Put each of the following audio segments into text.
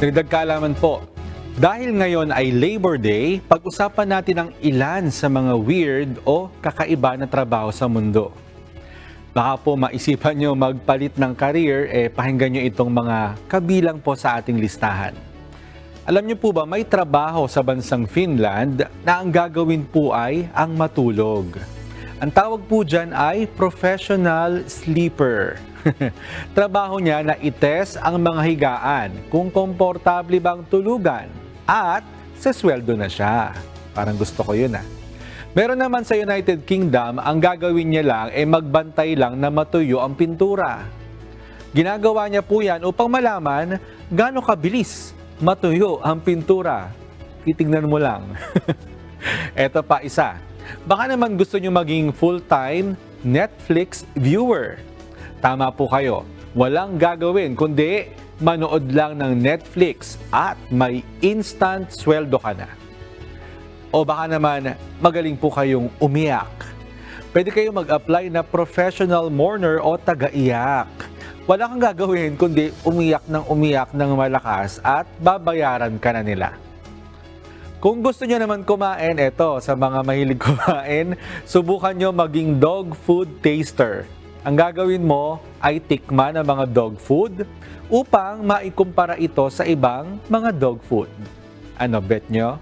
Dagdag kaalaman po, dahil ngayon ay Labor Day, pag-usapan natin ang ilan sa mga weird o kakaiba na trabaho sa mundo. Baka po maisipan nyo magpalit ng career, pakinggan nyo itong mga kabilang po sa ating listahan. Alam nyo po ba, may trabaho sa bansang Finland na ang gagawin po ay ang matulog. Ang tawag po dyan ay professional sleeper. Trabaho niya na itest ang mga higaan kung komportable bang tulugan at sa sweldo na siya. Parang gusto ko yun . Meron naman sa United Kingdom, ang gagawin niya lang ay magbantay lang na matuyo ang pintura. Ginagawa niya po yan upang malaman gaano kabilis matuyo ang pintura. Titignan mo lang. Eto pa isa. Baka naman gusto niyo maging full-time Netflix viewer. Tama po kayo. Walang gagawin kundi manood lang ng Netflix at may instant sweldo ka na. O baka naman magaling po kayong umiyak. Pwede kayong mag-apply na professional mourner o taga-iyak. Wala kang gagawin kundi umiyak ng malakas at babayaran ka na nila. Kung gusto nyo naman kumain, eto, sa mga mahilig kumain, subukan nyo maging dog food taster. Ang gagawin mo ay tikman ang mga dog food upang maikumpara ito sa ibang mga dog food. Ano, bet nyo?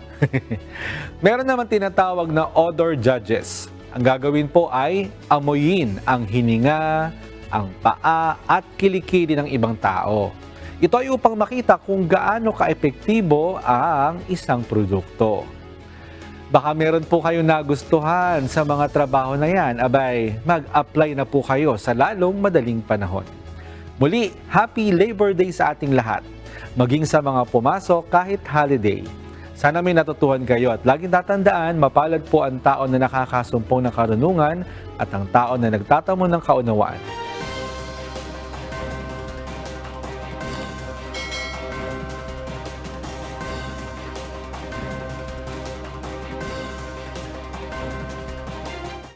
Meron naman tinatawag na odor judges. Ang gagawin po ay amuyin ang hininga, ang paa at kilikili ng ibang tao. Ito ay upang makita kung gaano ka-epektibo ang isang produkto. Baka meron po kayo nagustuhan sa mga trabaho na yan. Abay, mag-apply na po kayo sa lalong madaling panahon. Muli, Happy Labor Day sa ating lahat. Maging sa mga pumasok kahit holiday. Sana may natutuhan kayo at laging tatandaan, mapalad po ang tao na nakakasumpong ng karunungan at ang tao na nagtatamo ng kaunawaan.